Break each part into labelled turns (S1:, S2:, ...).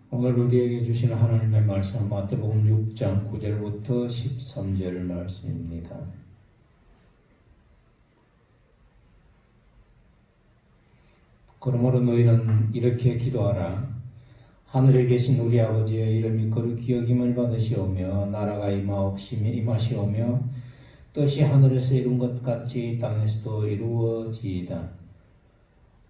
S1: 오늘 우리에게 주시는 하나님의 말씀 마태복음 6장 9절부터 13절 말씀입니다. 그러므로 너희는 이렇게 기도하라. 하늘에 계신 우리 아버지의 이름이 거룩히 여김을 받으시오며 나라가 임하시오며 뜻이 하늘에서 이룬 것 같이 땅에서도 이루어지이다.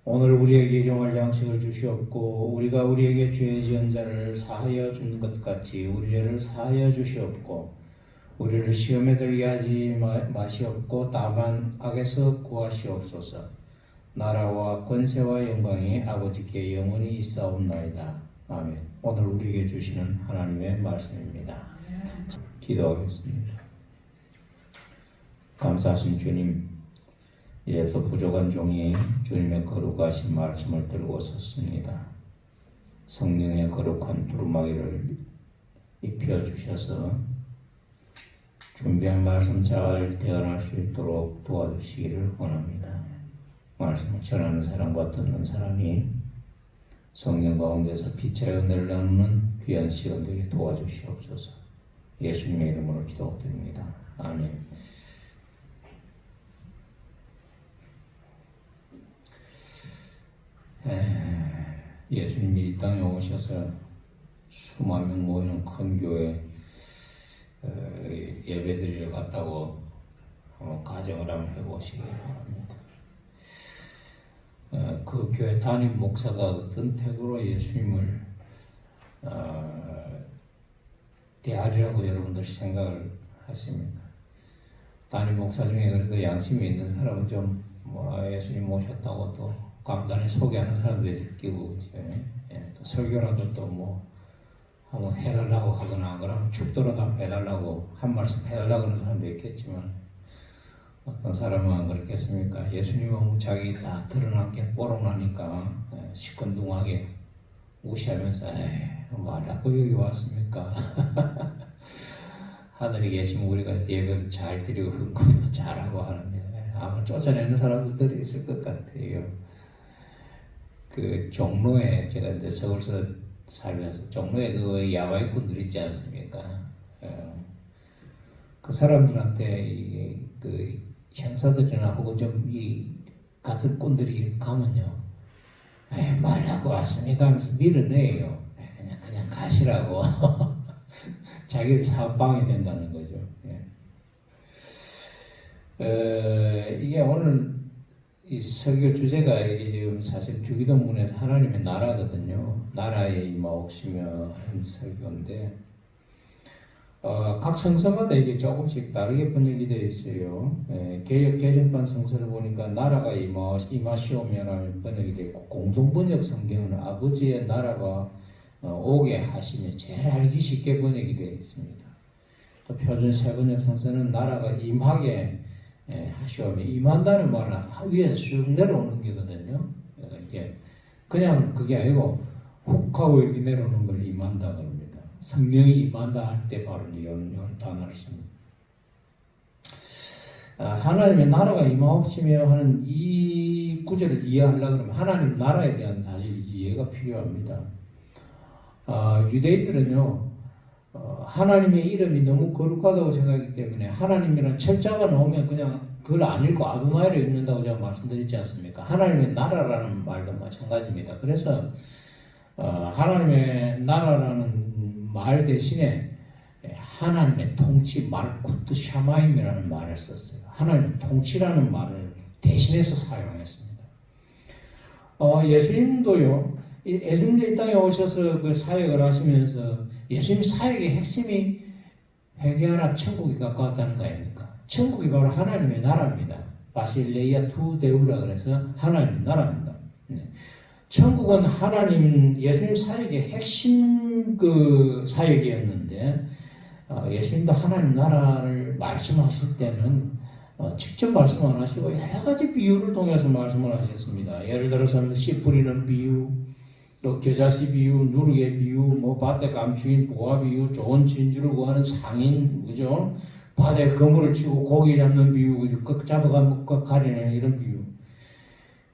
S1: 오늘 우리에게 일용할 양식을 주시옵고 우리가 우리에게 죄 지은 자를 사하여 준 것 같이 우리 죄를 사하여 주시옵고 우리를 시험에 들게 하지 마시옵고 다만 악에서 구하시옵소서. 나라와 권세와 영광이 아버지께 영원히 있사옵나이다. 아멘. 오늘 우리에게 주시는 하나님의 말씀입니다. 기도하겠습니다. 감사하신 주님, 이제 또 부족한 종이 주님의 거룩하신 말씀을 들고 섰습니다. 성령의 거룩한 두루마기를 입혀주셔서 준비한 말씀 잘 대언할 수 있도록 도와주시기를 원합니다. 말씀을 전하는 사람과 듣는 사람이 성령 가운데서 빛의 은혜를 나누는 귀한 시간 되게 도와주시옵소서. 예수님의 이름으로 기도드립니다. 아멘. 예수님이 이 땅에 오셔서 수만 명 모이는 큰 교회 예배드리러 갔다고 가정을 한번 해보시기 바랍니다. 그 교회 담임 목사가 어떤 태도로 예수님을 대하리라고 여러분들 생각을 하십니까? 담임 목사 중에 그래도 양심이 있는 사람은 좀 예수님 오셨다고 또 간단히 소개하는 사람도 있을 끼고, 그죠? 또 설교라도 또 한번 해달라고 하거나, 그러면 죽더라도 한번 해달라고, 한 말씀 해달라고 하는 사람도 있겠지만, 어떤 사람은 안 그렇겠습니까? 예수님은 자기 다 드러나게 뽀록나니까, 시큰둥하게 무시하면서, 말라고 여기 왔습니까? 하늘에 계시면 우리가 예배도 잘 드리고, 헌금도 잘하고 하는데, 아마 쫓아내는 사람들이 있을 것 같아요. 그 종로에 제가 이제 서울서 살면서 종로에 그 야바이꾼들 있지 않습니까? 그 사람들한테 그 형사들이나 혹은 좀 이 같은 꾼들이 가면요, 말하고 왔으니까 하면서 밀어내요. 그냥 가시라고. 자기를 사방이 된다는 거죠. 이게 오늘 이 설교 주제가 이게 지금 사실 주기도문에서 하나님의 나라거든요. 나라에 임하옵시며 하는 설교인데, 각 성서마다 이게 조금씩 다르게 번역이 되어 있어요. 개역 개정판 성서를 보니까 나라가 임하시오며라는 번역이 되어 있고, 공동 번역 성경은 아버지의 나라가 오게 하시며 제일 알기 쉽게 번역이 되어 있습니다. 또 표준 세번역 성서는 나라가 임하게 하시오며, 임한다는 말은 위에서 쑥 내려오는 게거든요. 이렇게 그냥 그게 아니고 훅 하고 이렇게 내려오는 걸 임한다 그럽니다. 성령이 임한다 할 때 바로 이런 단어를 씁니다. 하나님의 나라가 임하옵시며 하는 이 구절을 이해하려고 그러면 하나님 나라에 대한 사실 이해가 필요합니다. 유대인들은요, 하나님의 이름이 너무 거룩하다고 생각하기 때문에 하나님이란 철자가 나오면 그냥 그걸 안 읽고 아도나이를 읽는다고 제가 말씀드렸지 않습니까? 하나님의 나라라는 말도 마찬가지입니다. 그래서 하나님의 나라라는 말 대신에 하나님의 통치, 말쿠트 샤마임이라는 말을 썼어요. 하나님의 통치라는 말을 대신해서 사용했습니다. 예수님도요, 예수님이 이 땅에 오셔서 그 사역을 하시면서 예수님 사역의 핵심이 회개하라 천국이 가까웠다는 거 아닙니까? 천국이 바로 하나님의 나라입니다. 바실레이아 투 데우라 그래서 하나님의 나라입니다. 천국은 하나님, 예수님 사역의 핵심 그 사역이었는데, 예수님도 하나님 나라를 말씀하실 때는 직접 말씀 안 하시고 여러 가지 비유를 통해서 말씀을 하셨습니다. 예를 들어서 씨 뿌리는 비유, 또 겨자씨 비유, 누룩의 비유, 밭에 감추인 부화 비유, 좋은 진주를 구하는 상인, 그죠? 바다에 그물을 치고 고기 잡는 비유, 그죠? 꺽 잡아가면 꺽 가리는 이런 비유.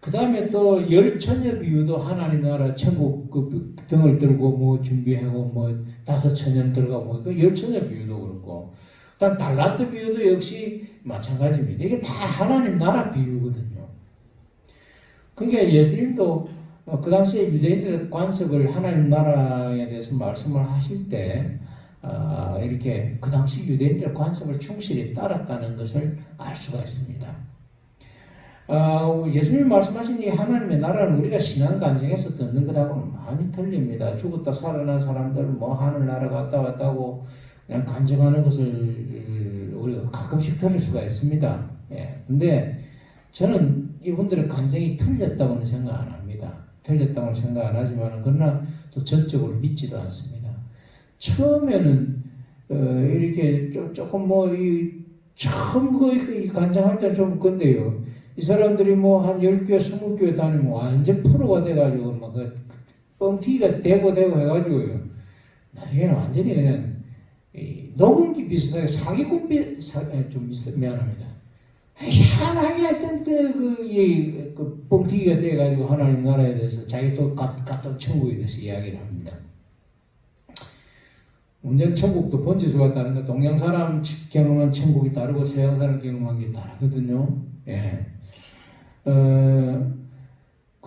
S1: 그 다음에 또 열처녀 비유도 하나님 나라 천국 그 등을 들고 뭐 준비하고 뭐 5천년 들어가고 뭐 그 열처녀 비유도 그렇고, 그다음 달란트 비유도 역시 마찬가지입니다. 이게 다 하나님 나라 비유거든요. 그러니까 예수님도 그 당시에 유대인들의 관습을 하나님 나라에 대해서 말씀을 하실 때 이렇게 그 당시 유대인들의 관습을 충실히 따랐다는 것을 알 수가 있습니다. 예수님이 말씀하신 이 하나님의 나라는 우리가 신앙 간증에서 듣는 것하고는 많이 틀립니다. 죽었다 살아난 사람들은 뭐 하늘나라 갔다 왔다고 그냥 간증하는 것을 우리가 가끔씩 들을 수가 있습니다. 예. 근데 저는 이분들의 간증이 틀렸다고는 생각 안 합니다. 틀렸다고는 생각 안 하지만, 그러나 또 전적으로 믿지도 않습니다. 처음에는 이렇게 조금 처음 간증할 때 좀 근데요, 이 사람들이 뭐 한 10교회, 20교회 다니면 완전 프로가 돼가지고 막 뻥튀기가 되고 해가지고요. 나중에는 완전히 그냥 녹음기 비슷하게 사기꾼 좀 미안합니다. 희한하게 하여튼 그 뻥튀기가 돼가지고 하나님 나라에 대해서 자기 또 갔던 천국에 대해서 이야기를 합니다. 문제는 천국도 번지수가 다른 거, 동양 사람 경험한 천국이 다르고 서양 사람 경험한 게 다르거든요. 예.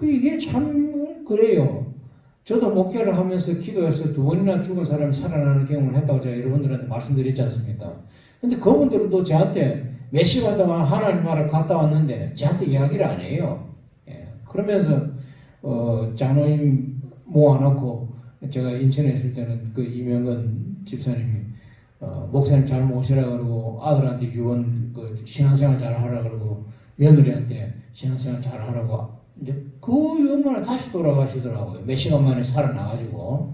S1: 이게 참 그래요. 저도 목회를 하면서 기도해서 2번이나 죽은 사람이 살아나는 경험을 했다고 제가 여러분들한테 말씀드렸지 않습니까? 근데 그분들은 또 저한테 몇 시간 동안 하나님 나라를 갔다 왔는데 저한테 이야기를 안 해요. 예. 그러면서 장로님 모아놓고, 제가 인천에 있을 때는 그 이명건 집사님이 목사님 잘 모시라 그러고, 아들한테 유언 신앙생활 잘 하라 그러고, 며느리한테 신앙생활 잘 하라고, 이제 그 유언만에 다시 돌아가시더라고요. 몇 시간 만에 살아나가지고.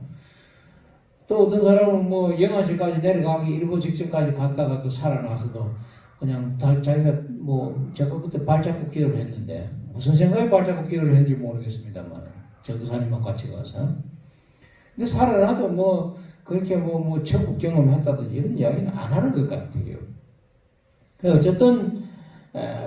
S1: 또 어떤 사람은 뭐 영화실까지 내려가기 일부 직전까지 갔다가 또 살아나서도 그냥 자기가 제가 그때 발자국 기도를 했는데, 무슨 생각에 발자국 기도를 했는지 모르겠습니다만, 전도사님만 같이 가서. 근데 살아나도 그렇게 천국 경험했다든지 이런 이야기는 안 하는 것 같아요. 어쨌든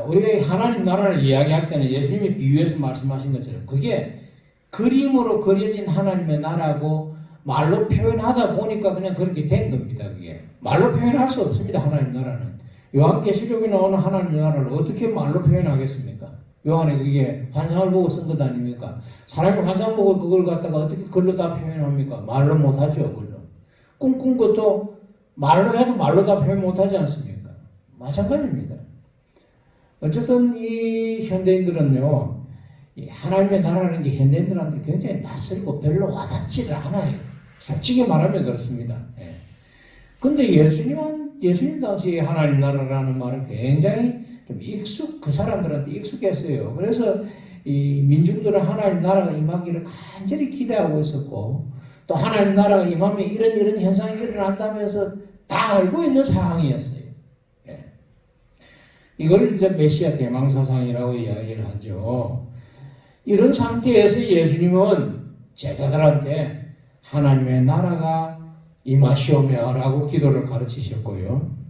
S1: 우리가 하나님 나라를 이야기할 때는 예수님이 비유해서 말씀하신 것처럼 그게 그림으로 그려진 하나님의 나라고 말로 표현하다 보니까 그냥 그렇게 된 겁니다. 그게 말로 표현할 수 없습니다. 하나님 나라는 요한계시록에 나오는 하나님 나라를 어떻게 말로 표현하겠습니까? 요한이 그게 환상을 보고 쓴 것 아닙니까? 사람이 환상 보고 그걸 갖다가 어떻게 글로 다 표현합니까? 말로 못하죠. 글로. 꿈꾼 것도 말로 해도 말로 다 표현 못하지 않습니까? 마찬가지입니다. 어쨌든 이 현대인들은요, 이 하나님의 나라라는 게 현대인들한테 굉장히 낯설고 별로 와닿지를 않아요. 솔직히 말하면 그렇습니다. 예. 근데 예수님 당시 하나님 나라라는 말은 굉장히 좀 그 사람들한테 익숙했어요. 그래서 이 민중들은 하나님 나라가 임하기를 간절히 기대하고 있었고, 또 하나님 나라가 임하면 이런 현상이 일어난다면서 다 알고 있는 상황이었어요. 예. 이걸 이제 메시아 대망사상이라고 이야기를 하죠. 이런 상태에서 예수님은 제자들한테 하나님의 나라가 임하시오며라고 기도를 가르치셨고요.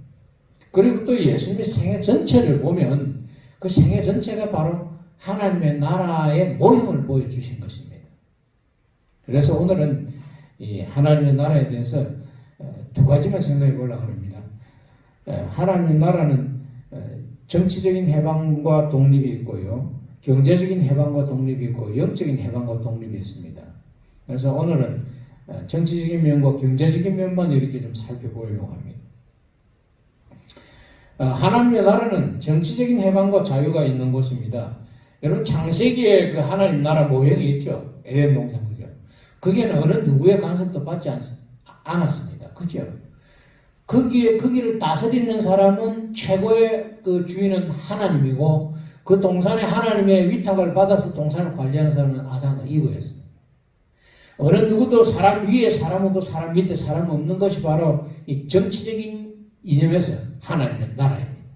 S1: 그리고 또 예수님의 생애 전체를 보면 그 생애 전체가 바로 하나님의 나라의 모형을 보여주신 것입니다. 그래서 오늘은 이 하나님의 나라에 대해서 2가지만 생각해 보려고 합니다. 하나님의 나라는 정치적인 해방과 독립이 있고요, 경제적인 해방과 독립이 있고, 영적인 해방과 독립이 있습니다. 그래서 오늘은 정치적인 면과 경제적인 면만 이렇게 좀 살펴보려고 합니다. 하나님의 나라는 정치적인 해방과 자유가 있는 곳입니다. 여러분, 창세기에 그 하나님 나라 모형이 있죠. 에덴 동산, 그죠? 거기에는 어느 누구의 간섭도 받지 않았습니다. 그죠? 거기를 다스리는 사람은 최고의 그 주인은 하나님이고, 그 동산에 하나님의 위탁을 받아서 동산을 관리하는 사람은 아담과 이브였습니다. 어느 누구도 사람 위에 사람 없고 사람 밑에 사람 없는 것이 바로 이 정치적인 이념에서 하나님의 나라입니다.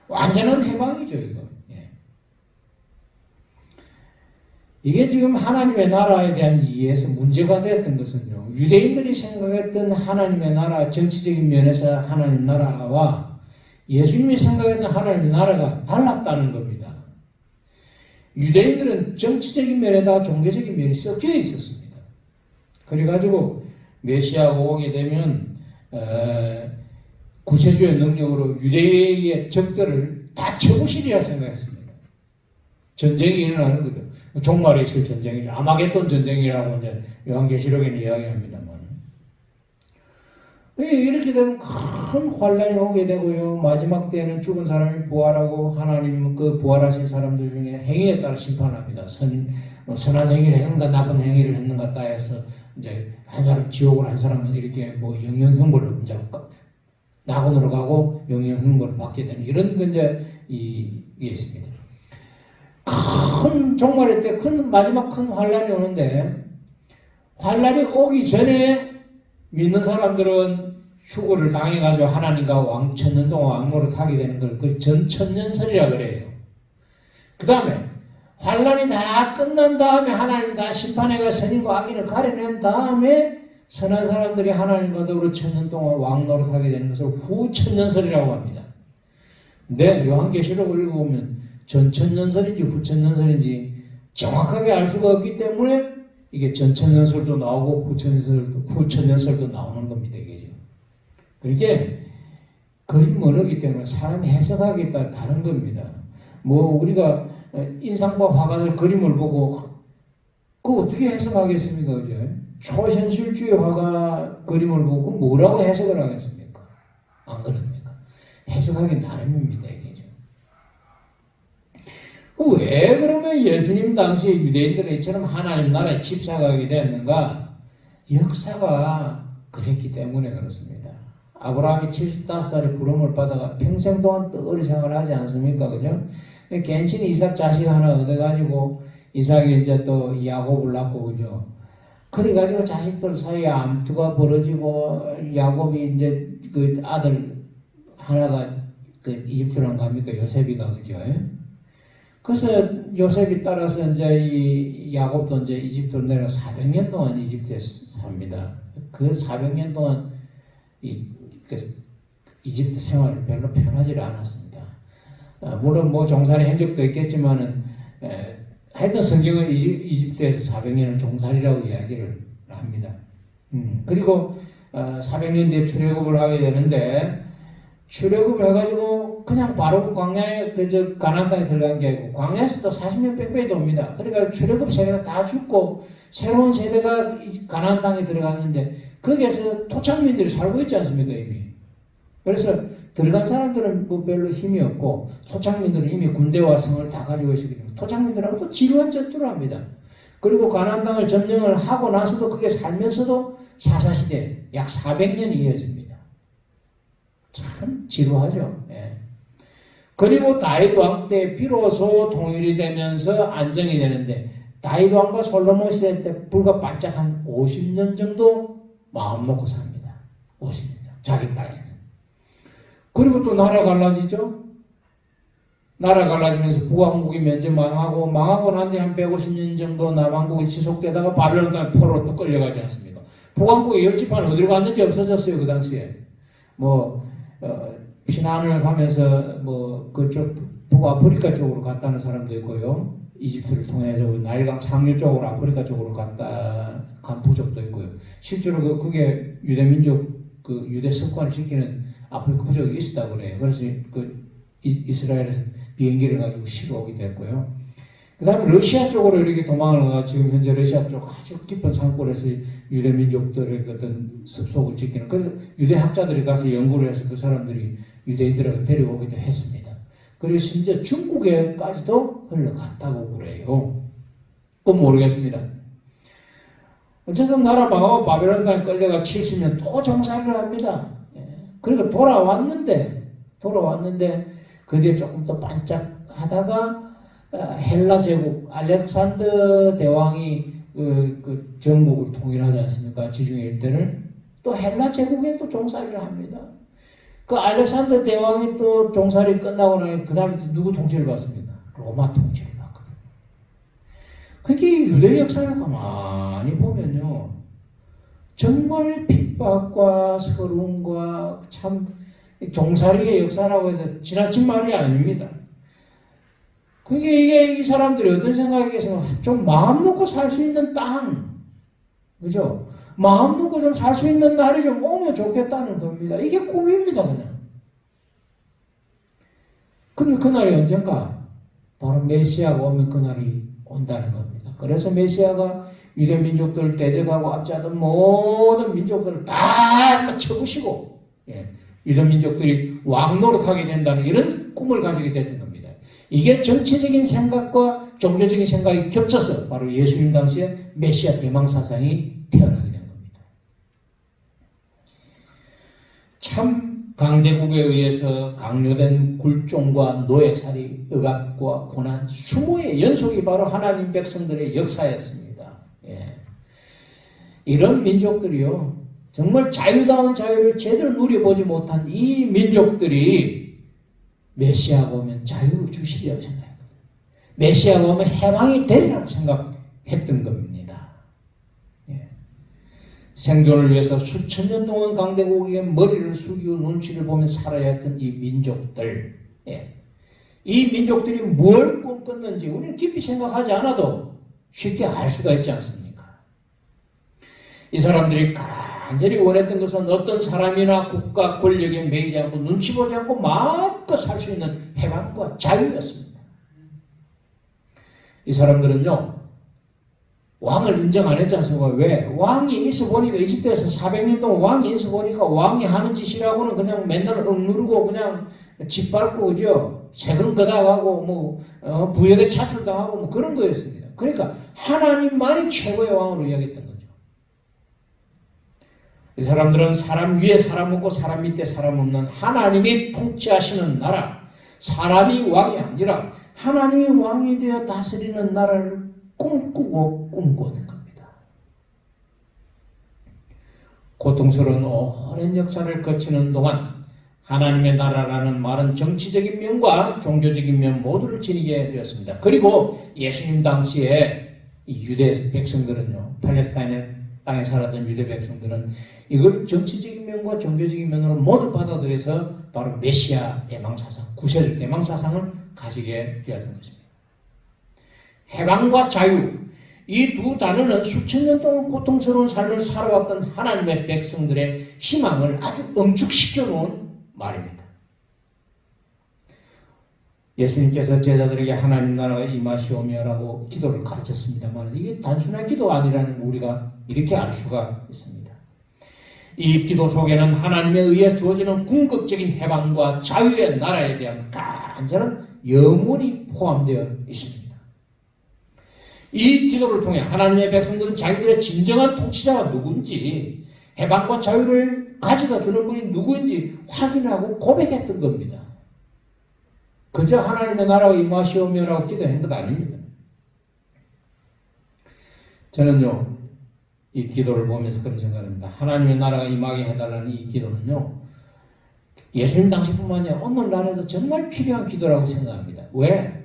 S1: 완전한 해방이죠, 이거. 예. 이게 지금 하나님의 나라에 대한 이해에서 문제가 되었던 것은요, 유대인들이 생각했던 하나님의 나라, 정치적인 면에서 하나님 나라와 예수님이 생각했던 하나님의 나라가 달랐다는 겁니다. 유대인들은 정치적인 면에다 종교적인 면이 섞여 있었습니다. 그래가지고 메시아가 오게 되면 구세주의 능력으로 유대의 적들을 다 쳐부시리라 생각했습니다. 전쟁이 일어나는 거죠. 종말에 있을 전쟁이죠. 아마겟돈 전쟁이라고 이제 요한계시록에는 이야기합니다만. 이렇게 되면 큰 환란이 오게 되고요. 마지막 때는 죽은 사람이 부활하고 하나님 그 부활하신 사람들 중에 행위에 따라 심판합니다. 선한 행위를 했는가 나쁜 행위를 했는가 따라서 이제 한 사람 지옥을 한 사람은 이렇게 뭐 영영형벌을 이제 낙원으로 가고 영영형벌을 받게 되는 이런 이제 이게 있습니다. 큰 종말의 때 큰 마지막 큰 환란이 오는데 환란이 오기 전에 믿는 사람들은 휴거를 당해가지고 하나님과 천년 동안 왕노릇 하게 되는 걸 그 전천년설이라 그래요. 그 다음에 환란이 다 끝난 다음에 하나님이 다 심판해가 선인과 악인을 가려낸 다음에 선한 사람들이 하나님과 더불어 천년 동안 왕노릇 하게 되는 것을 후천년설이라고 합니다. 근데 요한계시록을 읽어보면 전천년설인지 후천년설인지 정확하게 알 수가 없기 때문에 이게 전천년설도 나오고 후천년설도 나오는 겁니다. 이게 지금. 그렇게 그림 언어이기 때문에 사람이 해석하기에 따라 다른 겁니다. 뭐 우리가 인상파 화가들 그림을 보고 그거 어떻게 해석하겠습니까? 그죠? 초현실주의 화가 그림을 보고 뭐라고 해석을 하겠습니까? 안 그렇습니까? 해석하기 나름입니다. 이게 좀. 왜 그러면 예수님 당시에 유대인들은 이처럼 하나님 나라의 집사가게 되었는가? 역사가 그랬기 때문에 그렇습니다. 아브라함이 75살에 부름을 받아가 평생 동안 뜨거리 생활을 하지 않습니까? 그죠? 괜찮이 이삭 자식 하나 얻어가지고 이삭이 이제 또 야곱을 낳고 그죠? 그래가지고 자식들 사이에 암투가 벌어지고 야곱이 이제 그 아들 하나가 그 이집트로 안 갑니까? 요셉이가 그죠? 그래서 요셉이 따라서 이제 이 야곱도 이제 이집트로 내려 400년 동안 이집트에 삽니다. 그 400년 동안 이집트 생활이 별로 편하지 않았습니다. 물론 뭐 종살이 한 적도 있겠지만은 하여튼 성경은 이집트에서 400년을 종살이라고 이야기를 합니다. 그리고 400년 뒤에 출애굽을 하게 되는데 출애굽을 해가지고 그냥 바로 광야에 가나안 땅에 들어간 게 아니고 광야에서 또 40년 빽빽이 돕니다. 그러니까 출애굽 세대가 다 죽고 새로운 세대가 가나안 땅에 들어갔는데 거기에서 토착민들이 살고 있지 않습니까 이미. 그래서 들어간 사람들은 뭐 별로 힘이 없고 토착민들은 이미 군대와 성을 다 가지고 있기 때문에 토착민들하고 또 지루한 전투를 합니다. 그리고 가나안 땅을 점령을 하고 나서도 그게 살면서도 사사시대 약 400년이 이어집니다. 참 지루하죠. 예. 그리고 다윗 왕 때 비로소 통일이 되면서 안정이 되는데 다윗 왕과 솔로몬 시대 때 불과 반짝 한 50년 정도 마음 놓고 삽니다. 50년 자기 땅에서. 그리고 또 나라 갈라지죠. 나라 갈라지면서 북왕국이 먼저 망하고 난 뒤 한 150년 정도 남왕국이 지속되다가 바벨론 땅에 포로로 또 끌려가지 않습니까? 북왕국의 열지파는 어디로 갔는지 없어졌어요. 그 당시에. 피난을 가면서 뭐 그쪽 북아프리카 쪽으로 갔다는 사람도 있고요. 이집트를 통해서 나일강 상류 쪽으로 아프리카 쪽으로 간 부족도 있고요. 실제로 그게 유대민족 그 유대 습관을 지키는 아프리카 부족이 있었다고 그래요. 그래서 이스라엘에서 비행기를 가지고 시로 오기도 했고요. 그 다음에 러시아 쪽으로 이렇게 도망을 가 지금 현재 러시아 쪽 아주 깊은 산골에서 유대 민족들의 어떤 습속을 지키는 그래서 유대 학자들이 가서 연구를 해서 그 사람들이 유대인들을 데려오기도 했습니다. 그리고 심지어 중국에까지도 흘러갔다고 그래요. 그건 모르겠습니다. 어쨌든 나라 망하고 바벨론 땅에 끌려가 70년 또 종살이를 합니다. 그러니까 돌아왔는데 그 뒤에 조금 더 반짝하다가 헬라 제국 알렉산더 대왕이 그 전국을 통일하지 않습니까? 지중해 일대를 또 헬라 제국에 또 종살이를 합니다. 그 알렉산더 대왕이 또 종살이 끝나고 나니 그 다음에 누구 통치를 받습니까? 로마 통치를 받거든요. 그게 유대 역사를 가만히 보면요, 정말 핍박과 서름과 참 종살이의 역사라고 해도 지나친 말이 아닙니다. 이게 이 사람들이 어떤 생각이겠어요? 좀 마음 놓고 살 수 있는 땅. 그죠? 마음 놓고 좀 살 수 있는 날이 좀 오면 좋겠다는 겁니다. 이게 꿈입니다, 그냥. 근데 그날이 언젠가? 바로 메시아가 오면 그날이 온다는 겁니다. 그래서 메시아가 유대 민족들을 대적하고 압제하던 모든 민족들을 다 쳐부시고, 유대 민족들이 왕 노릇하게 된다는 이런 꿈을 가지게 되는 겁니다. 이게 정치적인 생각과 종교적인 생각이 겹쳐서 바로 예수님 당시에 메시아 대망 사상이 태어나게 된 겁니다. 참 강대국에 의해서 강요된 굴종과 노예살이, 억압과 고난, 수모의 연속이 바로 하나님 백성들의 역사였습니다. 이런 민족들이요, 정말 자유다운 자유를 제대로 누려보지 못한 이 민족들이 메시아가 오면 자유를 주시리라고 생각했거든요. 메시아가 오면 해방이 되리라고 생각했던 겁니다. 생존을 위해서 수천 년 동안 강대국에게 머리를 숙이고 눈치를 보며 살아야 했던 이 민족들, 이 민족들이 뭘 꿈꿨는지 우리는 깊이 생각하지 않아도 쉽게 알 수가 있지 않습니까? 이 사람들이 간절히 원했던 것은 어떤 사람이나 국가 권력에 매이지 않고 눈치 보지 않고 마음껏 살 수 있는 해방과 자유였습니다. 이 사람들은요, 왕을 인정 안 했지 않습니까? 왜? 왕이 있어 보니까, 이집트에서 400년 동안 왕이 있어 보니까 왕이 하는 짓이라고는 그냥 맨날 억누르고 그냥 짓밟고, 그죠? 세금 걷어가고, 부역에 차출당하고, 그런 거였습니다. 그러니까 하나님만이 최고의 왕으로 여겼던 거죠. 이 사람들은 사람 위에 사람 없고 사람 밑에 사람 없는 하나님이 통치하시는 나라, 사람이 왕이 아니라 하나님이 왕이 되어 다스리는 나라를 꿈꾸던 겁니다. 고통스러운 오랜 역사를 거치는 동안 하나님의 나라라는 말은 정치적인 면과 종교적인 면 모두를 지니게 되었습니다. 그리고 예수님 당시에 유대 백성들은요, 팔레스타인의 땅에 살았던 유대 백성들은 이걸 정치적인 면과 종교적인 면으로 모두 받아들여서 바로 메시아 대망사상, 구세주 대망사상을 가지게 되었던 것입니다. 해방과 자유, 이 두 단어는 수천 년 동안 고통스러운 삶을 살아왔던 하나님의 백성들의 희망을 아주 응축시켜 놓은 말입니다. 예수님께서 제자들에게 하나님 나라가 임하시오며라고 기도를 가르쳤습니다만 이게 단순한 기도가 아니라는 우리가 이렇게 알 수가 있습니다. 이 기도 속에는 하나님에 의해 주어지는 궁극적인 해방과 자유의 나라에 대한 간절한 염원이 포함되어 있습니다. 이 기도를 통해 하나님의 백성들은 자기들의 진정한 통치자가 누군지, 해방과 자유를 가져다 주는 분이 누구인지 확인하고 고백했던 겁니다. 그저 하나님의 나라가 임하시오며라고 기도한 것 아닙니다. 저는요, 이 기도를 보면서 그런 생각합니다. 하나님의 나라가 임하게 해달라는 이 기도는요, 예수님 당시뿐만 아니라 오늘날에도 정말 필요한 기도라고 생각합니다. 왜?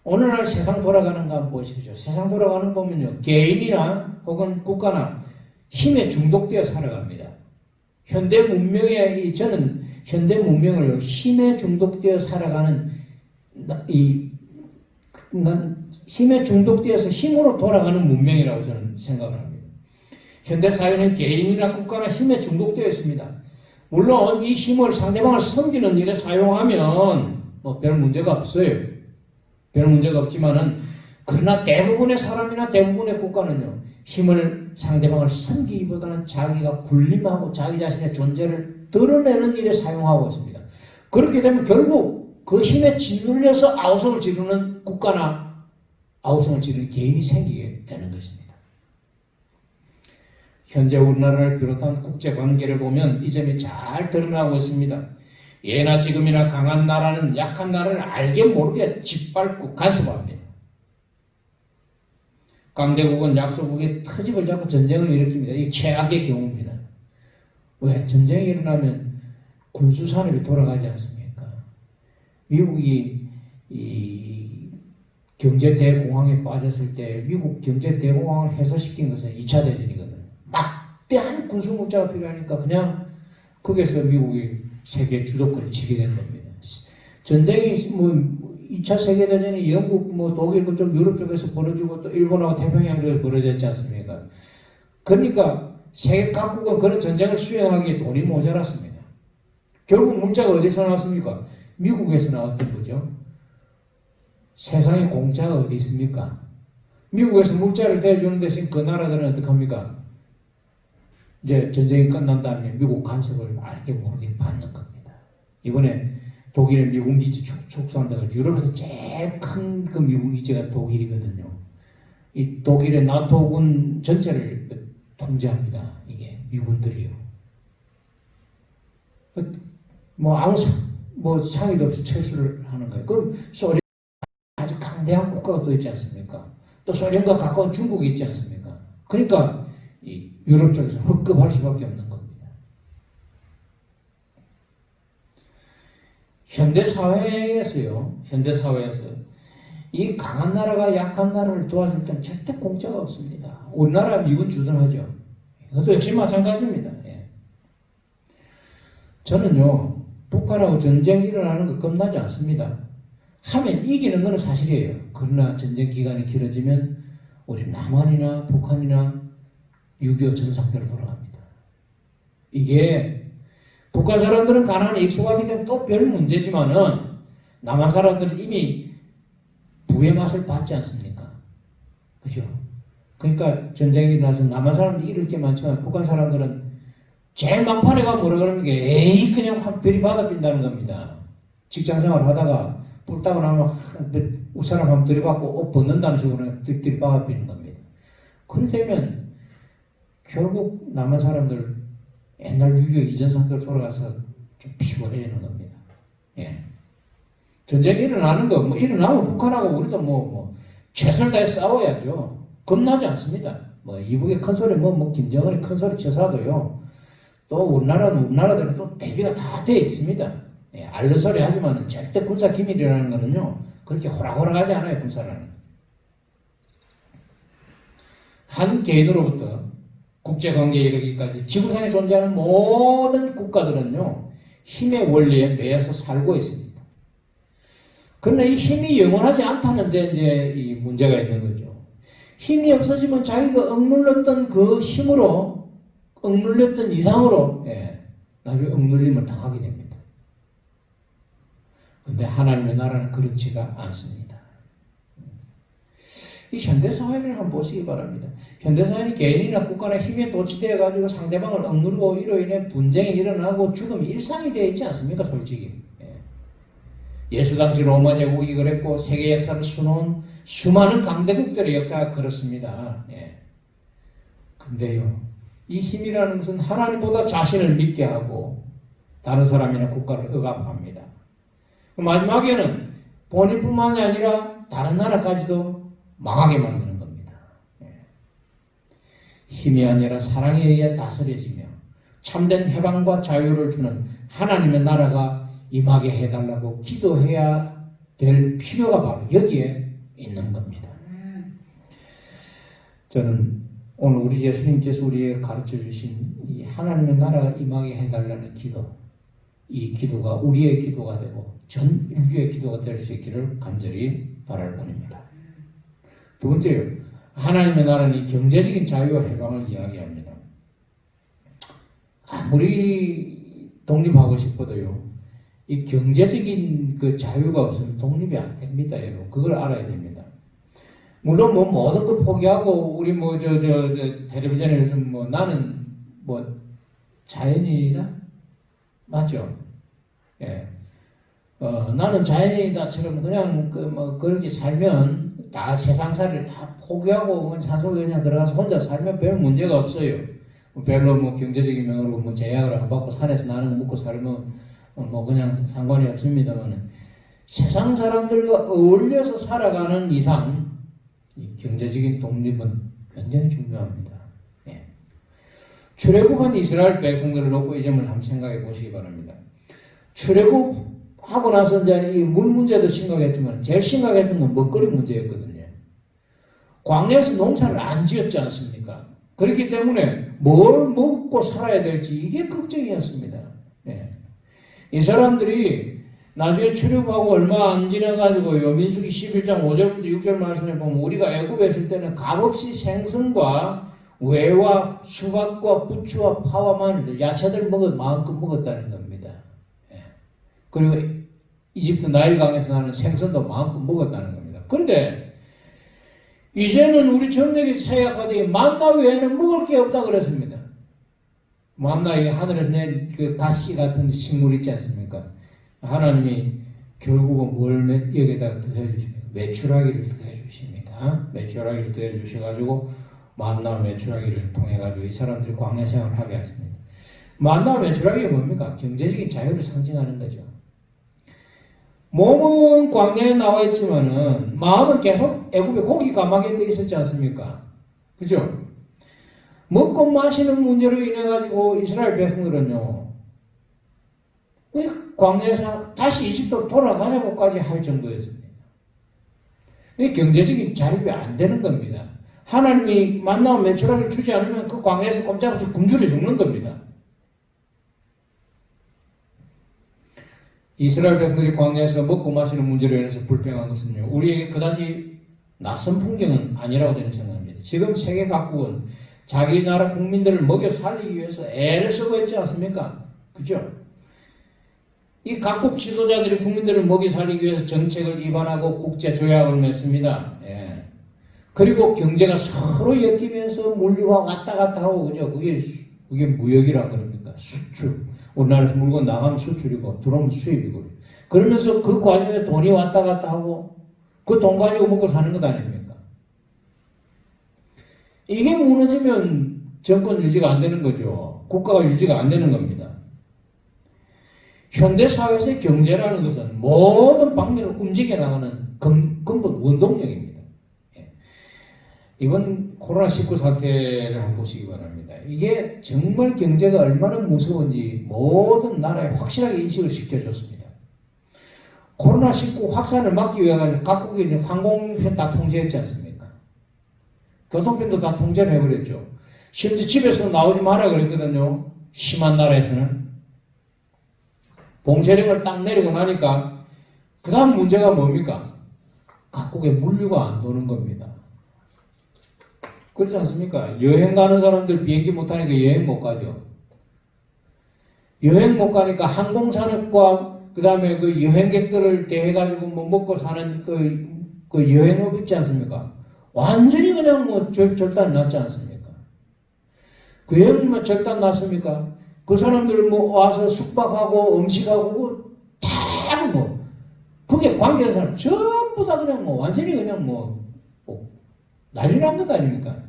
S1: 오늘날 세상 돌아가는 거 한번 보십시오. 세상 돌아가는 거 보면요, 개인이나 혹은 국가나 힘에 중독되어 살아갑니다. 현대 문명에, 저는 현대 문명을 힘에 중독되어 살아가는, 힘에 중독되어서 힘으로 돌아가는 문명이라고 저는 생각을 합니다. 현대 사회는 개인이나 국가나 힘에 중독되어 있습니다. 물론 이 힘을 상대방을 섬기는 일에 사용하면 별 문제가 없어요. 별 문제가 없지만은, 그러나 대부분의 사람이나 대부분의 국가는요, 힘을 상대방을 섬기기보다는 자기가 군림하고 자기 자신의 존재를 드러내는 일에 사용하고 있습니다. 그렇게 되면 결국 그 힘에 짓눌려서 아우성을 지르는 국가나 아우성을 지르는 개인이 생기게 되는 것입니다. 현재 우리나라를 비롯한 국제관계를 보면 이 점이 잘 드러나고 있습니다. 예나 지금이나 강한 나라는 약한 나라를 알게 모르게 짓밟고 간섭합니다. 강대국은 약소국의 터집을 잡고 전쟁을 일으킵니다. 이게 최악의 경우입니다. 왜? 전쟁이 일어나면 군수산업이 돌아가지 않습니까? 미국이 이 경제대공황에 빠졌을 때 미국 경제대공황을 해소시킨 것은 2차 대전이거든요. 막대한 군수물자가 필요하니까 그냥 거기서 미국이 세계 주도권을 지게 된 겁니다. 전쟁이 2차 세계대전이 영국, 뭐 독일 그쪽 유럽 쪽에서 벌어지고 또 일본하고 태평양 쪽에서 벌어졌지 않습니까? 그러니까 세계 각국은 그런 전쟁을 수행하기에 돈이 모자랐습니다. 결국 문자가 어디서 나왔습니까? 미국에서 나왔던 거죠. 세상에 공짜가 어디 있습니까? 미국에서 물자를 대주는 대신 그 나라들은 어떻게 합니까? 이제 전쟁이 끝난 다음에 미국 간섭을 알게 모르게 받는 겁니다. 이번에 독일의 미군 기지 축소한다고 유럽에서 제일 큰 그 미군 기지가 독일이거든요. 이 독일의 나토군 전체를 통제합니다. 이게 미군들이요. 뭐 아무 상의도 없이 철수를 하는 거예요. 그럼 소련 아주 강대한 국가가 또 있지 않습니까? 또 소련과 가까운 중국이 있지 않습니까? 그러니까 이 유럽 쪽에서 흡급할 수밖에 없는 겁니다. 현대사회에서 이 강한 나라가 약한 나라를 도와줄 때는 절대 공짜가 없습니다. 우리나라 미군 주둔하죠. 이것도 역시 마찬가지입니다. 예. 저는요, 북한하고 전쟁이 일어나는 거 겁나지 않습니다. 하면 이기는 건 사실이에요. 그러나 전쟁 기간이 길어지면 우리 남한이나 북한이나 6.25 전상대로 돌아갑니다. 이게 북한 사람들은 가난에 익숙하기 때문에 또 별 문제지만은 남한 사람들은 이미 부의 맛을 봤지 않습니까? 그죠? 그러니까 전쟁이 일어나서 남한 사람들이 잃을 게 많지만 북한 사람들은 제일 막판에 가면 뭐라 그럽니까? 에이 그냥 확 들이받아 빈다는 겁니다. 직장생활 하다가 뿔따고 나면 웃사람 한번 들이받고 옷 벗는다는 식으로 들이받아 비는 겁니다. 그렇게 되면 결국 남한 사람들 옛날 6.25 이전 상태로 돌아가서 좀 피곤해지는 겁니다. 예. 전쟁이 일어나는 거, 일어나면 북한하고 우리도 최선을 다해 싸워야죠. 겁나지 않습니다. 이북의 큰 소리, 김정은이 큰 소리 쳐서도요. 또 우리나라들은 또 대비가 다 되어 있습니다. 예, 알는 소리 하지만 절대 군사 기밀이라는 거는요. 그렇게 호락호락하지 않아요, 군사라는. 한 개인으로부터 국제관계에 이르기까지 지구상에 존재하는 모든 국가들은요. 힘의 원리에 매여서 살고 있습니다. 그러나 이 힘이 영원하지 않다는 데 이제 이 문제가 있는 거죠. 힘이 없어지면 자기가 억눌렸던 그 힘으로, 억눌렸던 이상으로, 나중에 억눌림을 당하게 됩니다. 근데 하나님의 나라는 그렇지가 않습니다. 이 현대사회를 한번 보시기 바랍니다. 현대사회는 개인이나 국가나 힘에 도취되어가지고 상대방을 억누르고 이로 인해 분쟁이 일어나고 죽음이 일상이 되어 있지 않습니까, 솔직히. 예수 당시 로마 제국이 그랬고 세계 역사를 수놓은 수많은 강대국들의 역사가 그렇습니다. 근데요, 이 힘이라는 것은 하나님보다 자신을 믿게 하고 다른 사람이나 국가를 억압합니다. 마지막에는 본인뿐만이 아니라 다른 나라까지도 망하게 만드는 겁니다. 힘이 아니라 사랑에 의해 다스려지며 참된 해방과 자유를 주는 하나님의 나라가 임하게 해달라고 기도해야 될 필요가 바로 여기에 있는 겁니다. 저는 오늘 우리 예수님께서 우리에게 가르쳐 주신 이 하나님의 나라가 임하게 해달라는 기도, 이 기도가 우리의 기도가 되고 전 인류의 기도가 될 수 있기를 간절히 바랄 뿐입니다. 두 번째요. 하나님의 나라는 이 경제적인 자유와 해방을 이야기합니다. 아무리 독립하고 싶어도요. 이 경제적인 그 자유가 없으면 독립이 안 됩니다, 여러분. 그걸 알아야 됩니다. 물론 모든 걸 포기하고 우리 텔레비전에 요즘 나는 자연인이다? 맞죠? 예. 나는 자연인이다처럼 그냥 그렇게 살면 다 세상살이를 다 포기하고 산속에 그냥 들어가서 혼자 살면 별 문제가 없어요. 별로 경제적인 면으로 제약을 안 받고 산에서 나는 거 먹고 살면 그냥 상관이 없습니다만 세상 사람들과 어울려서 살아가는 이상 이 경제적인 독립은 굉장히 중요합니다. 출애굽한 이스라엘 백성들을 놓고 이 점을 한번 생각해 보시기 바랍니다. 출애굽하고 나서 이제 이 물 문제도 심각했지만 제일 심각했던 건 먹거리 문제였거든요. 광야에서 농사를 안 지었지 않습니까? 그렇기 때문에 뭘 먹고 살아야 될지 이게 걱정이었습니다. 이 사람들이 나중에 출애굽하고 얼마 안 지나가지고요. 민수기 11장 5절부터 6절 말씀에 보면 우리가 애굽에 있을 때는 값없이 생선과 외와 수박과 부추와 파와 마늘, 야채들 마음껏 먹었다는 겁니다. 예. 그리고 이집트 나일강에서 나는 생선도 마음껏 먹었다는 겁니다. 그런데 이제는 우리 정력이 쇠약하되 만나 외에는 먹을 게 없다 그랬습니다. 만나 이 하늘에서 낸 그 가시 같은 식물 있지 않습니까? 하나님이 결국은 뭘 여기다가 더해주십니까? 메추라기를 더해주십니다. 메추라기를 더해주셔가지고 만나 메추라기를 통해가지고 이 사람들이 광야 생활을 하게 하십니다. 만나 메추라기가 뭡니까? 경제적인 자유를 상징하는 거죠. 몸은 광야에 나와 있지만은 마음은 계속 애굽에 고기 가마솥에 있었지 않습니까? 그죠? 먹고 마시는 문제로 인해 가지고 이스라엘 백성들은요, 광야에서 다시 이집트로 돌아가자고까지 할 정도였습니다. 이 경제적인 자립이 안 되는 겁니다. 하나님이 만나고 메추라기를 주지 않으면 그 광야에서 꼼짝없이 굶주려 죽는 겁니다. 이스라엘 백성들이 광야에서 먹고 마시는 문제로 인해서 불평한 것은요, 우리에게 그다지 낯선 풍경은 아니라고 저는 생각합니다. 지금 세계 각국은 자기 나라 국민들을 먹여 살리기 위해서 애를 쓰고 있지 않습니까? 그죠? 이 각국 지도자들이 국민들을 먹여 살리기 위해서 정책을 위반하고 국제 조약을 맺습니다. 예. 그리고 경제가 서로 엮이면서 물류가 왔다 갔다 하고, 그죠? 그게 무역이라 그럽니까? 수출. 우리나라에서 물건 나가면 수출이고 들어오면 수입이고. 그러면서 그 과정에서 돈이 왔다 갔다 하고 그 돈 가지고 먹고 사는 것 아닙니까? 이게 무너지면 정권 유지가 안 되는 거죠. 국가가 유지가 안 되는 겁니다. 현대사회에서의 경제라는 것은 모든 방면을 움직여 나가는 근본 원동력입니다. 이번 코로나19 사태를 한번 보시기 바랍니다. 이게 정말 경제가 얼마나 무서운지 모든 나라에 확실하게 인식을 시켜줬습니다. 코로나19 확산을 막기 위해 각국이 항공편 다 통제했지 않습니까? 교통편도 다 통제를 해버렸죠. 심지어 집에서 나오지 마라 그랬거든요. 심한 나라에서는. 봉쇄령을 딱 내리고 나니까 그 다음 문제가 뭡니까? 각국의 물류가 안 도는 겁니다. 그렇지 않습니까? 여행 가는 사람들 비행기 못 타니까 여행 못 가죠. 여행 못 가니까 항공산업과 그 다음에 그 여행객들을 대해가지고 뭐 먹고 사는 그 여행업 있지 않습니까? 완전히 그냥 뭐 절단 났지 않습니까? 그 여행만 절단 났습니까? 그 사람들 뭐 와서 숙박하고 음식하고 다 뭐 그게 관계된 사람 전부 다 그냥 뭐 완전히 그냥 뭐 난리 난 것 아닙니까?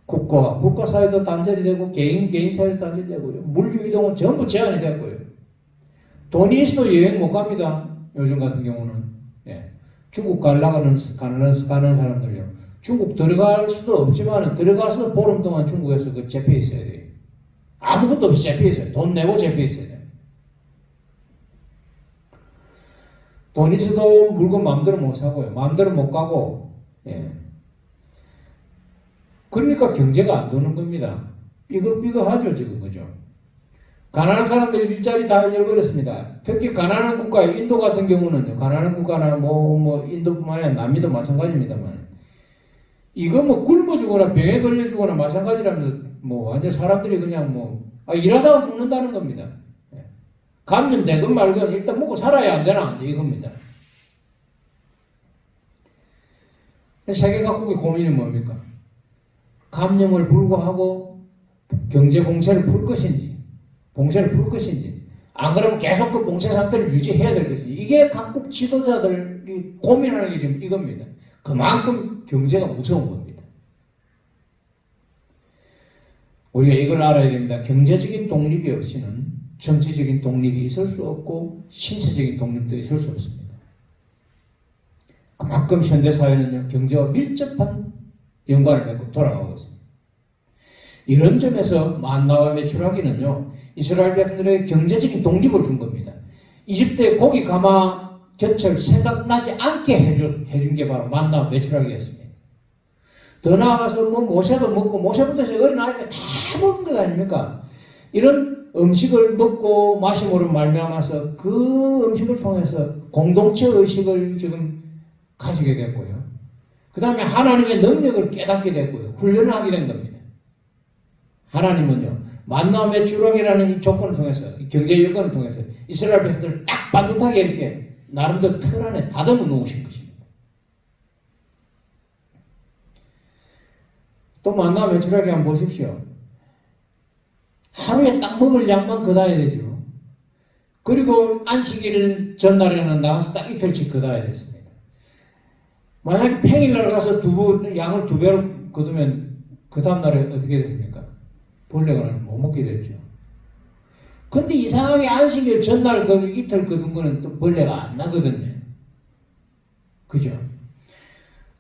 S1: 국가 사회도 단절이 되고 개인 사회도 단절이 되고요. 물류 이동은 전부 제한이 됐고요. 돈이 있어도 여행 못 갑니다. 요즘 같은 경우는. 예. 중국 가는 사람들요. 중국 들어갈 수도 없지만 들어가서 보름 동안 중국에서 그 잡혀 있어야 돼요. 아무것도 없이 잡혀 있어요. 돈 내고 잡혀 있어야 돼요. 돈 있어도 물건 마음대로 못 사고요. 마음대로 못 가고. 예. 그러니까 경제가 안 도는 겁니다. 삐걱삐걱하죠, 지금, 그죠? 가난한 사람들이 일자리 다 잃어버렸습니다. 특히 가난한 국가, 인도 같은 경우는요, 가난한 국가나 인도뿐만 아니라 남미도 마찬가지입니다만, 이거 뭐 굶어 죽거나 병에 걸려 죽거나 마찬가지라면서 완전 사람들이 그냥 일하다가 죽는다는 겁니다. 예. 감염 되건 말건 일단 먹고 살아야 안 되나, 이겁니다. 세계 각국의 고민이 뭡니까? 감염을 불구하고 경제 봉쇄를 풀 것인지, 안 그러면 계속 그 봉쇄 상태를 유지해야 될 것인지, 이게 각국 지도자들이 고민하는 게 지금 이겁니다. 그만큼 경제가 무서운 겁니다. 우리가 이걸 알아야 됩니다. 경제적인 독립이 없이는 정치적인 독립이 있을 수 없고 신체적인 독립도 있을 수 없습니다. 그만큼 현대사회는요, 경제와 밀접한 연관을 맺고 돌아가고 있습니다. 이런 점에서 만나와 메추라기는요, 이스라엘 백성들에게 경제적인 독립을 준 겁니다. 이집트의 고기 가마 겨철 생각나지 않게 해준 게 바로 만나와 메추라기였습니다. 더 나아가서 모세도 먹고, 모세부터 어린아이가 다 먹은 것 아닙니까? 이런 음식을 먹고 마심으로 말미암아서 그 음식을 통해서 공동체 의식을 지금 가지게 됐고요. 그 다음에 하나님의 능력을 깨닫게 됐고요. 훈련을 하게 된 겁니다. 하나님은요, 만나와 매출하기라는 이 조건을 통해서, 이 경제 여건을 통해서 이스라엘 백성들을 딱 반듯하게 이렇게 나름대로 틀 안에 다듬어 놓으신 것입니다. 또 만나와 매출하기 한번 보십시오. 하루에 딱 먹을 양만 걷어야 되죠. 그리고 안식일 전날에는 나가서 딱 이틀씩 걷어야 됐습니다. 만약에 평일날 가서 양을 2배로 걷으면 그 다음날에 어떻게 됐습니까? 벌레가 못 먹게 됐죠. 근데 이상하게 안식일 전날 이틀 걷은 거는 또 벌레가 안 나거든요. 그죠?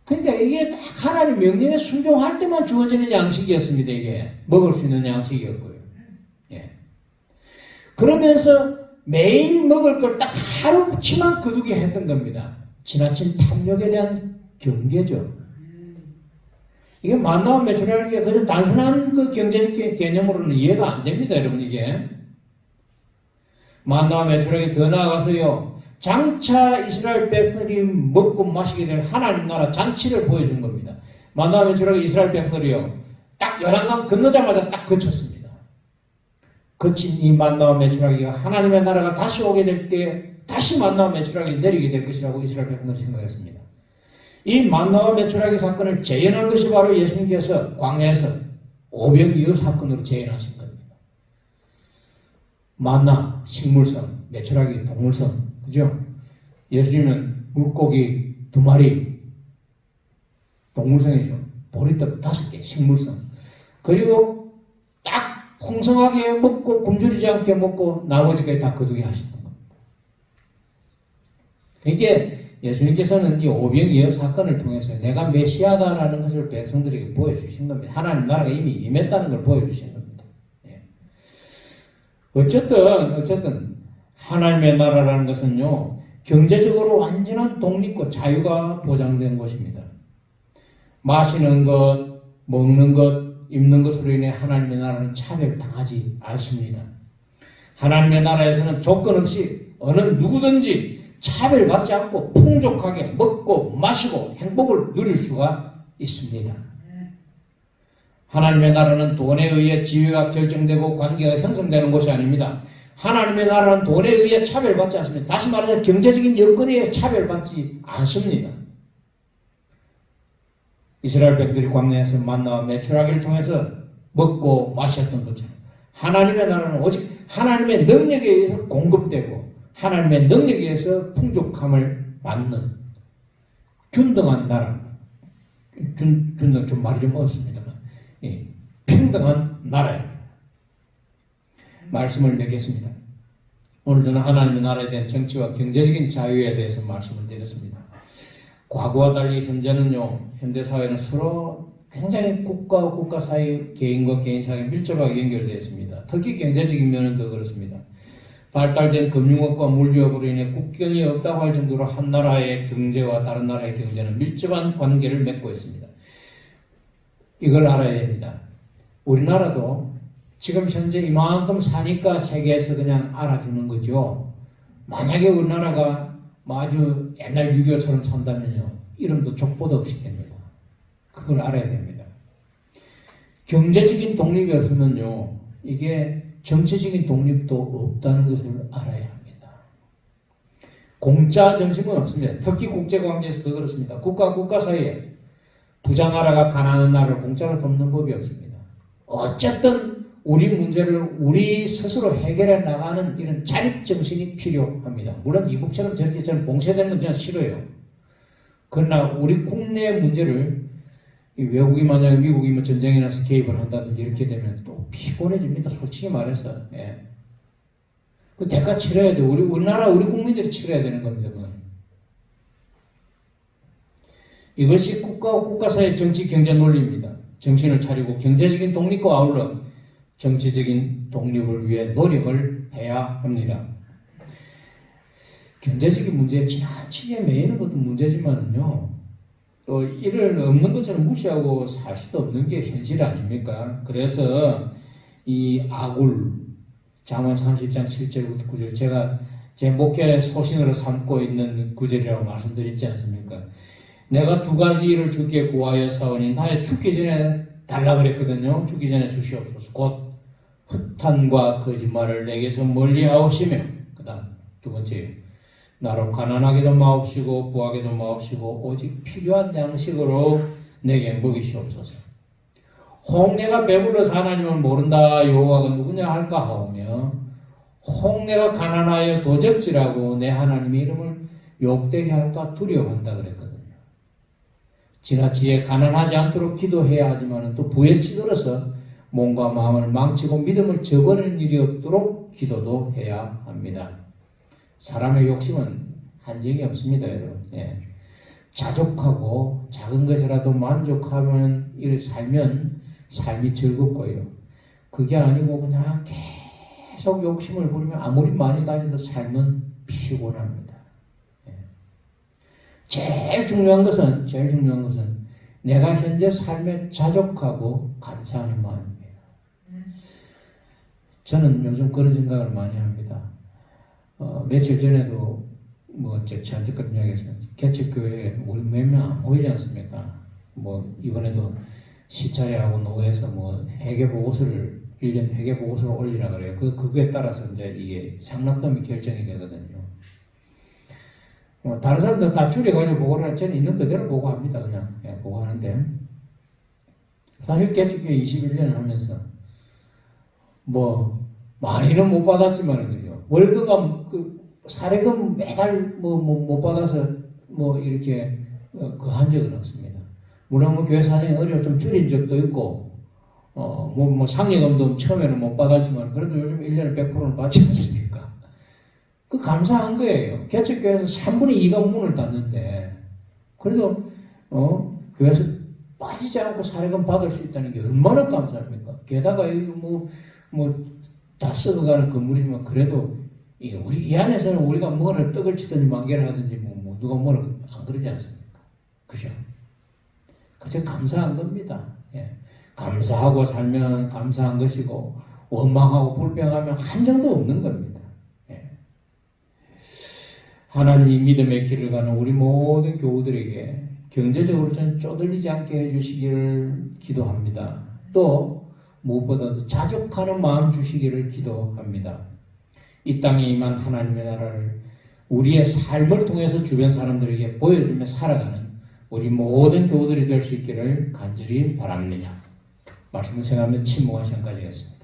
S1: 그러니까 이게 하나님 명령에 순종할 때만 주어지는 양식이었습니다. 이게 먹을 수 있는 양식이었고요. 예. 그러면서 매일 먹을 걸 딱 하루치만 거두게 했던 겁니다. 지나친 탐욕에 대한 경계죠. 이게 만나와 매출하는 게 그저 단순한 그 경제적 개념으로는 이해가 안 됩니다, 여러분. 이게 만나와 매출하기 더 나아가서요, 장차 이스라엘 백성들이 먹고 마시게 될 하나님 나라 잔치를 보여준 겁니다. 만나와 매출하기 이스라엘 백성들이요, 딱 요단강 건너자마자 딱 그쳤습니다. 그친 이 만나와 매출하기가 하나님의 나라가 다시 오게 될 때 다시 만나와 매출하기 내리게 될 것이라고 이스라엘 백성들이 생각했습니다. 이 만나와 매출하기 사건을 재현한 것이 바로 예수님께서 광야에서 오병이어 사건으로 재현하신 겁니다. 만나, 식물성, 매출하기, 동물성, 그죠? 예수님은 물고기 2마리, 동물성이죠. 보리떡 5개, 식물성. 그리고 딱 풍성하게 먹고 굶주리지 않게 먹고 나머지까지 다 거두게 하시는 겁니다. 그러니까 예수님께서는 이 오병이어 사건을 통해서 내가 메시아다라는 것을 백성들에게 보여주신 겁니다. 하나님 나라가 이미 임했다는 걸 보여주신 겁니다. 예. 어쨌든 하나님의 나라라는 것은요, 경제적으로 완전한 독립과 자유가 보장된 것입니다. 마시는 것, 먹는 것, 입는 것으로 인해 하나님의 나라는 차별당하지 않습니다. 하나님의 나라에서는 조건 없이 어느 누구든지 차별받지 않고 풍족하게 먹고 마시고 행복을 누릴 수가 있습니다. 하나님의 나라는 돈에 의해 지위가 결정되고 관계가 형성되는 것이 아닙니다. 하나님의 나라는 돈에 의해 차별받지 않습니다. 다시 말해서 경제적인 여건에 의해 차별받지 않습니다. 이스라엘 백성들이 광야에서 만나와 매출하기를 통해서 먹고 마셨던 것처럼 하나님의 나라는 오직 하나님의 능력에 의해서 공급되고 하나님의 능력에 의해서 풍족함을 받는 균등한 나라, 균등 좀 말이 좀 어렵습니다만, 평등한 나라입니다. 말씀을 맺겠습니다. 오늘 저는 하나님의 나라에 대한 정치와 경제적인 자유에 대해서 말씀을 드렸습니다. 과거와 달리 현재는요, 현대사회는 서로 굉장히 국가와 국가 사이, 개인과 개인 사이 밀접하게 연결되어 있습니다. 특히 경제적인 면은 더 그렇습니다. 발달된 금융업과 물류업으로 인해 국경이 없다고 할 정도로 한 나라의 경제와 다른 나라의 경제는 밀접한 관계를 맺고 있습니다. 이걸 알아야 됩니다. 우리나라도 지금 현재 이만큼 사니까 세계에서 그냥 알아주는 거죠. 만약에 우리나라가 아주 옛날 6.25처럼 산다면요, 이름도 족보도 없이 됩니다. 그걸 알아야 됩니다. 경제적인 독립이 없으면요, 이게 정치적인 독립도 없다는 것을 알아야 합니다. 공짜 점심은 없습니다. 특히 국제관계에서 더 그렇습니다. 국가와 국가 사이에 부자 나라가 가난한 나라를 공짜로 돕는 법이 없습니다. 어쨌든 우리 문제를 우리 스스로 해결해 나가는 이런 자립정신이 필요합니다. 물론 이북처럼 저렇게 저는 봉쇄되는 건 저는 싫어요. 그러나 우리 국내 문제를 외국이 만약에 미국이 뭐 전쟁에 나서 개입을 한다든지 이렇게 되면 또 피곤해집니다. 솔직히 말해서. 예. 그 대가 치러야 돼. 우리나라, 우리 국민들이 치러야 되는 겁니다. 그건. 이것이 국가와 국가 사이의 정치 경제 논리입니다. 정신을 차리고 경제적인 독립과 아울러 정치적인 독립을 위해 노력을 해야 합니다. 경제적인 문제에 지나치게 매이는 것도 문제지만은요, 또 이를 없는 것처럼 무시하고 살 수도 없는 게 현실 아닙니까? 그래서 이 아굴, 잠언 30장 7절부터 9절, 제가 제 목회 소신으로 삼고 있는 구절이라고 말씀드렸지 않습니까? 내가 두 가지를 주께 구하여 사오니 나의 죽기 전에 달라 그랬거든요. 죽기 전에 주시옵소서. 곧 흑탄과 거짓말을 내게서 멀리 하옵시며, 그 다음 두 번째, 나로 가난하게도 마옵시고 부하게도 마옵시고 오직 필요한 양식으로 내게 먹이시옵소서. 혹 내가 배불러서 하나님을 모른다, 여호와가 누구냐 할까 하오며, 혹 내가 가난하여 도적질하고 내 하나님의 이름을 욕되게 할까 두려워한다 그랬거든요. 지나치게 가난하지 않도록 기도해야 하지만 또 부에 찌들어서 몸과 마음을 망치고 믿음을 저버리는 일이 없도록 기도도 해야 합니다. 사람의 욕심은 한정이 없습니다, 여러분. 예. 자족하고 작은 것이라도 만족하면 이렇게 살면 삶이 즐겁고요. 그게 아니고 그냥 계속 욕심을 부리면 아무리 많이 가져도 삶은 피곤합니다. 예. 제일 중요한 것은 내가 현재 삶에 자족하고 감사하는 마음입니다. 저는 요즘 그런 생각을 많이 합니다. 며칠 전에도 저한테 그런 이야기 했어요. 개척교회에 우리 몇 명 안 모이지 않습니까? 이번에도 시차회하고 노회에서 회계보고서를 1년 회계보고서를 올리라 그래요. 그거에 따라서 이제 이게 상납금이 결정이 되거든요. 다른 사람들 다 줄여가지고 보고를 하는, 저는 있는 그대로 보고합니다. 그냥 보고하는데, 사실 개척교회 21년을 하면서 많이는 못 받았지만 그죠. 월급은 사례금 매달 못 받아서 이렇게 한 적은 없습니다. 물론 교회 사정이 어려워 좀 줄인 적도 있고, 상여금도 처음에는 못 받았지만 그래도 요즘 1년에 100%는 받지 않습니까? 그 감사한 거예요. 개척교회에서 3분의 2가 문을 닫는데 그래도 교회에서 빠지지 않고 사례금 받을 수 있다는 게 얼마나 감사합니까? 게다가 이거 다 썩어가는 건물이지만 그래도 이 안에서는 우리가 뭐를 떡을 치든지 만개를 하든지 누가 뭐를 안 그러지 않습니까? 그죠? 그저 감사한 겁니다. 예. 감사하고 살면 감사한 것이고 원망하고 불평하면 한정도 없는 겁니다. 예. 하나님이 믿음의 길을 가는 우리 모든 교우들에게 경제적으로 좀 쪼들리지 않게 해주시기를 기도합니다. 또 무엇보다도 자족하는 마음 주시기를 기도합니다. 이 땅에 임한 하나님의 나라를 우리의 삶을 통해서 주변 사람들에게 보여주며 살아가는 우리 모든 교우들이 될 수 있기를 간절히 바랍니다. 말씀을 생각하면서 침묵한 시간까지 하겠습니다.